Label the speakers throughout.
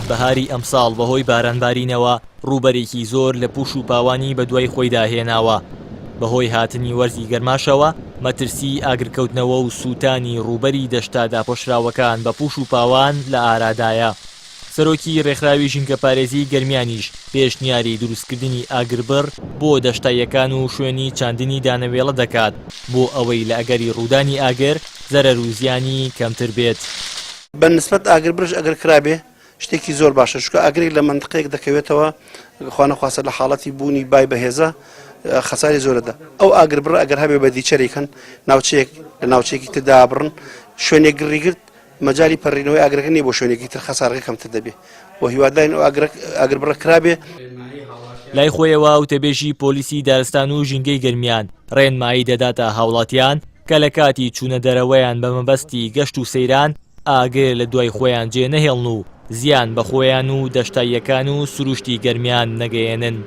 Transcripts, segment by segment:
Speaker 1: بەهاری ئەمساڵ بەهۆی بارانبارینەوە ڕووبەرێکی زۆر لە پوش و پاوانی بەدوای خۆیدا هێناوە. بەهۆی هاتنی وەرزی گەرماشەوە مەترسی ئاگرکەوتنەوە و سووتانی ڕووبەری دەشتا داپۆشراوەکان بە پوش و پاوان لە ئارادایە. سەرۆکی ڕێکخراوی ژینگە پارێزی گەرمیانیش پێشنیاری دروستکردنی ئاگربڕ بۆ دەشتاییەکان و شوێنی چاندنی دانەوێڵە دەکات بۆ ئەوەی لە ئەگەری ڕوودانی ئاگر زەرەر و زیانی کەمتر بێت.
Speaker 2: بەنسبەت ئاگربڕش ئەگەر کرابێ شتێکی زۆر باشە، چونکە ئاگرێک لە منطقەیەک دەکەوێتەوە خوا نەخواسە لە حاڵەتی بوونی بای بەهێزە خەساری زۆرەدا. ئەو ئاگربڕ ئەگەر هەبێ بە دیچەرێکن ناوچەیەک لە ناوچەیەکی تردا بڕن شوێنێک گڕیگرت مەجای پەڕینەوەی ئاگرەکە نیە بۆ شوێنێکی تر خەسارەکە کەمتر دەبێ بۆ هیوادارین ئاگربڕ کرابێ.
Speaker 1: لای خۆیەوە وتەبێژی پۆلیسی دارستان و ژینگەی گەرمیان ڕێنمایی دەداتە هاوڵاتیان کە لە کاتی چوونە دەرەوەیان بە مەبەستی گەشت و سەیران ئاگر لە دوای خۆیان جێ نەهێڵن و زیان بە خۆیان و دەشتاییەکان و سروشتی گەرمیان نەگەیەنن.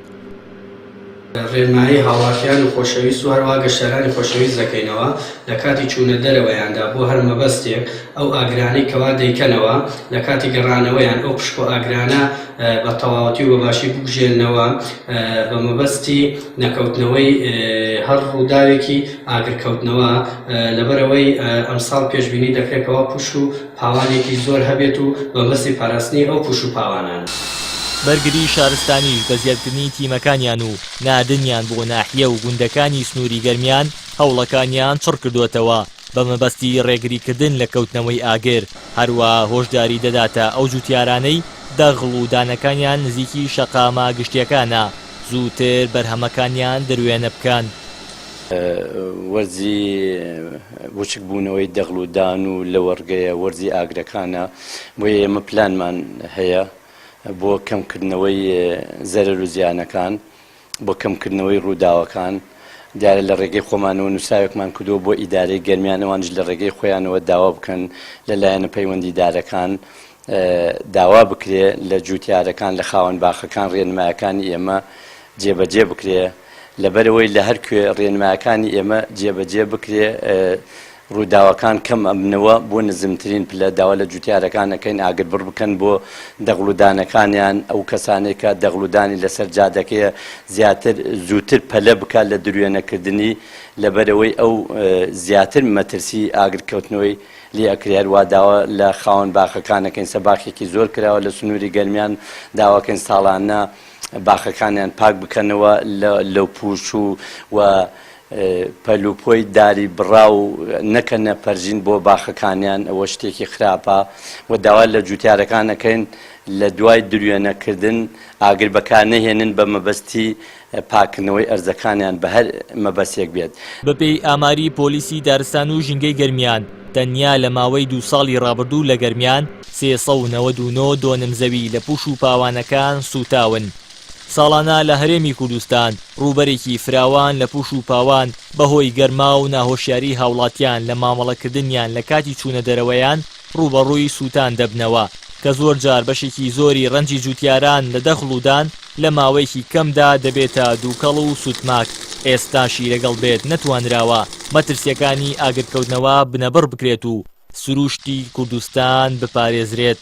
Speaker 3: ڕێنمایی هاوڵاتیان و خۆشەویست و هەروەها گەشتیارانی خۆشەویست دەکەینەوە لە کاتی چوونە دەرەوەیاندا بۆ هەر مەبەستێک ئەو ئاگرانەی کەوا دەیکەنەوە لە کاتی گەڕانەوەیان ئەو پشت و ئاگرانە بە تەواوەتی و بەباشی بگوژێننەوە بە مەبەستی نەکەوتنەوەی هەر ڕووداوێکی ئاگرکەوتنەوە لەبەرەوەی ئەمساڵ پێشبینی دەکرێتەوە پوش و پاوانێکی زۆر هەبێت و بەمەستی پاراستنی ئەو پوش و پاوانان.
Speaker 1: بەرگری شارستانیش بە زیادکردنی تیمەکانیان و نادنیان بۆ ناحیە و گوندەکانی سنووری گەرمیان هەوڵەکانیان چڕ کردوێتەوە بە مەبەستی ڕێگریکردن لە کەوتنەوەی ئاگر. هەروە هۆشداری دەداتە ئەو جوتیارانەی دەغڵ و دانەکانیان نزیکی شەقامە گشتیەکانە زووتر بەرهەمەکانیان دەروێنە بکەن.
Speaker 4: وەرزی وچک بوونەوەی دەغڵ و دان و لە وەرگەیە وەرزی ئاگرەکانە بۆ ئێمە پلانمان هەیە بۆ کەمکردنەوەی زەرەر و زیانەکان، بۆ کەمکردنەوەی ڕووداوەکان. دیارە لە ڕێگەی خۆمانەوە نووساوێکمان کردووە بۆ ئیدارەی گەرمیانەوەنش لە ڕێگەی خۆیانەوە داوا بکەن لەلایەنە پەیوەندیدارەکان داوا بکرێ لە جوتیارەکان لە خاوەن باخەکان ڕێنمایەکانی ئێمە جێبەجێ بکرێ لەبەرەوەی لە هەر کوێ ڕێنمایەکانی ئێمە جێبەجێ بکرێ ڕووداوەکان کەم ئەبنەوە بۆ نزمترین پلە داوا لە جوتیارەکانەکەین ئاگربڕ بکەن بۆ دەغڵودانەکانیان ئەو کەسانێک کە دەغڵودانی لەسەر جادەکەیە زیاتر زووتر پەلە بکات لە دروێنەکردنی لەبەرەوەی ئەو زیاتر مەترسی ئاگرکەوتنەوەی لێ ئەکرێت وا داوا لە خاوەن باخەکانەکەین سەباخێکی زۆر کراوە لە سنووری گەرمیان داواکەین ساڵانە باخەکانیان پاک بکەنەوە لەو پوش و پەلوپۆی داری بڕاو نەکەنە پەرژین بۆ باخەکانیان ئەوە شتێکی خراپە و داوا لە جوتیارەکانەکەین لە دوای دروێنەکردن ئاگر بەکار نەهێنن بە مەبەستی پاکردنەوەی ئەرزەکانیان بە هەر مەبەستێک بێت.
Speaker 1: بەپێی ئاماری پۆلیسی دارستان و ژینگەی گەرمیان تەنیا لە ماوەی 2 ساڵی ڕابردوو لە گەرمیان 399 دۆنم زەوی لە پوش و پاوانەکان سوتاون. ساڵانە لە هەرێمی کوردستان ڕووبەرێکی فراوان لە پوش و پاوان بەهۆی گەرما و ناهۆشیاری هاوڵاتیان لە مامەڵەکردنیان لە کاتی چوونە دەرەوەیان ڕووبەڕووی سووتان دەبنەوە کە زۆر جار بەشێکی زۆری ڕەنجی جوتیاران لە دەخڵودان لە ماوەیەکی کەمدا دەبێتە دووکەڵ و سوتماک. ئێستاشی لەگەڵ بێت نەتوانراوە مەترسیەکانی ئاگرکەوتنەوە بنەبڕ بکرێت و سروشتی کوردستان بپارێزرێت.